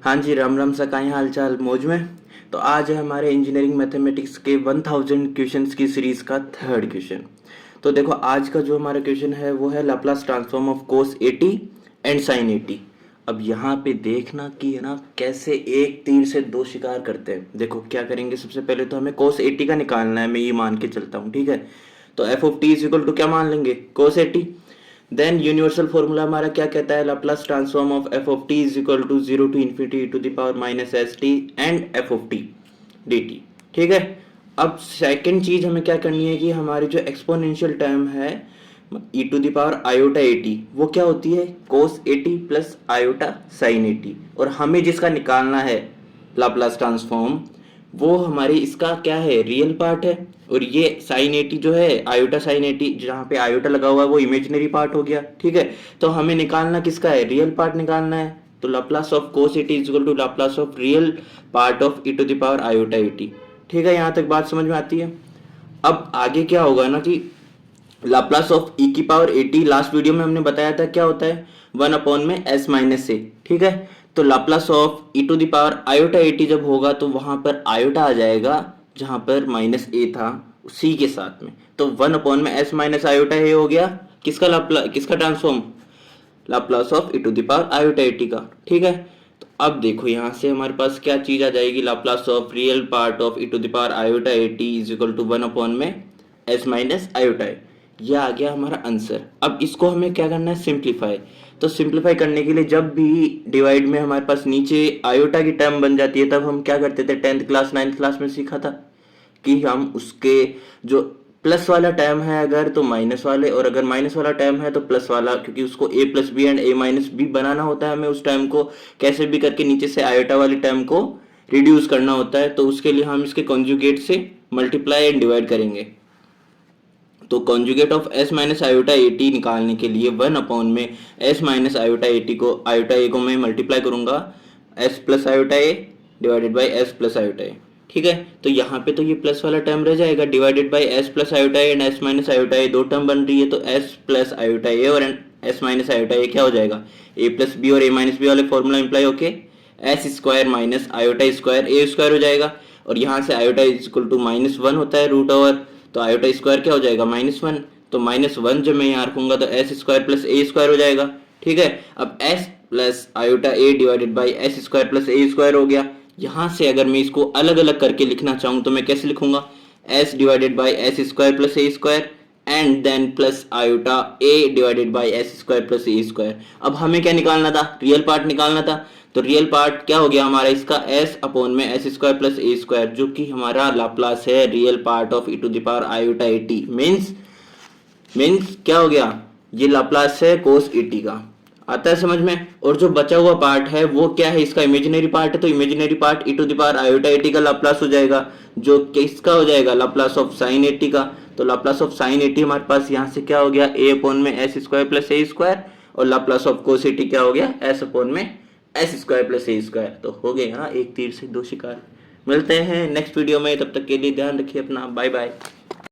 हाँ जी, राम राम सकाई हाल चाल मौज में। तो आज है हमारे इंजीनियरिंग मैथमेटिक्स के 1000 क्वेश्चंस की सीरीज का थर्ड क्वेश्चन। तो देखो आज का जो हमारा क्वेश्चन है वो है Laplace transform of cos 80 and sine 80। अब यहाँ पे देखना कि है ना कैसे एक तीर से दो शिकार करते हैं। देखो क्या करेंगे, सबसे पहले तो हमें कोस 80 का निकालना है, मैं ये मान के चलता हूँ, ठीक है। तो F of T is equal to क्या मान लेंगे, कोस 80। देन यूनिवर्सल फॉर्मूला हमारा क्या कहता है, Laplace transform of F of T is equal to 0 to infinity to the power minus S T and F of T D T, ठीक है। अब सेकंड चीज हमें क्या करनी है कि हमारी जो एक्सपोनेंशियल टर्म है ई टू द पावर आयोटा 80 वो क्या होती है, कोस 80 प्लस आयोटा साइन 80। और हमें जिसका निकालना है लाप्लास ट्रांसफॉर्म वो हमारे इसका क्या है, रियल पार्ट है। और ये साइन 80 जो है, आयोटा साइन 80 जहाँ पे आयोटा लगा हुआ है वो इमेजिनरी पार्ट हो गया, ठीक है। तो हमें निकालना किसका है, रियल पार्ट निकालना है। तो Laplace of cos 80 is equal to Laplace of real part of E to the power iota 80, ठीक है। यहाँ तक बात समझ में आती है। अब आगे क्या होगा ना कि लाप्लास ऑफ ई की पावर 80 लास्ट वीडियो में हमने बताया था क्या होता है, 1 अपॉन में एस माइनस ए, ठीक है। तो Laplace of E to the power iota 80 जब होगा तो वहां पर आयोटा आ जाएगा जहां पर माइनस ए था सी के साथ में। तो 1 अपॉन में एस माइनस आयोटा ए हो गया किसका transform, Laplace of E to the power iota 80 का, ठीक है। तो अब देखो यहाँ से हमारे पास क्या चीज आ जाएगी, Laplace of real part of E to the power iota 80 is equal to 1 upon में एस माइनस आयोटा ए। यह आ गया हमारा आंसर। अब इसको हमें क्या करना है, सिंप्लीफाई। तो सिंप्लीफाई करने के लिए जब भी डिवाइड में हमारे पास नीचे आयोटा की टर्म बन जाती है तब हम क्या करते थे, 10th क्लास 9th क्लास में सीखा था कि हम उसके जो प्लस वाला टर्म है अगर तो माइनस वाले, और अगर माइनस वाला टर्म है तो प्लस वाला, क्योंकि उसको A plus B and A minus B बनाना होता है। हमें उस टर्म को कैसे भी करके नीचे से आयोटा वाली टर्म को रिड्यूस करना होता है। तो उसके लिए हम इसके कॉन्जुगेट से मल्टीप्लाई एंड डिवाइड करेंगे। तो conjugate of s minus iota 80 निकालने के लिए 1 अपॉन में s माइनस आयोटा 80 को आयोटा a को मैं मल्टीप्लाई करूंगा s plus iota a divided by s plus iota a, ठीक है। तो यहाँ पे तो ये प्लस वाला टर्म रह जाएगा divided by s plus iota a and s minus iota a, दो टर्म बन रही है। तो s प्लस आयोटा a और s माइनस आयोटा a क्या हो जाएगा, a प्लस बी और a माइनस बी वाले फॉर्मूला इंप्लाई होके s square minus iota square a square हो जाएगा। और यहाँ से आयोटा इज इक्वल टू -1 होता है रूट ओवर, तो आयोटा स्क्वायर क्या हो जाएगा -1। तो -1 जब मैं यहाँ रखूंगा तो S square plus a square हो जाएगा, ठीक है। अब s plus iota a divided by s square plus a square हो गया। यहाँ से अगर मैं इसको अलग अलग करके लिखना चाहूँ तो मैं कैसे लिखूंगा, s divided by s square plus a square and then plus iota a divided by s square plus a square. अब हमें क्या निकालना था, रियल पार्ट निकालना था। तो रियल पार्ट क्या हो गया हमारा इसका, s अपॉन में s square plus a square, जो कि हमारा लाप्लास है real part of E to the power iota 80। Means क्या हो गया, ये लाप्लास है कोस 80 का, आता है समझ में। और जो बचा हुआ पार्ट है वो क्या है, इसका इमेजिनरी पार्ट है। तो imaginary part e to the power iota 80 का लाप्लास हो जाएगा, जो किसका हो जाएगा, लाप्लास ऑफ साइन 80 का। तो लाप्लास ऑफ साइन 80 हमारे पास यहाँ से क्या हो गया, a अपॉन में s square plus a square, और लाप्लास ऑफ कोस 80 क्या हो गया, s अपॉन में s square plus a square. तो हो गया ना एक तीर से दो शिकार। मिलते हैं नेक्स्ट वीडियो में, तब तक के लिए ध्यान रखिए अपना, बाय बाय।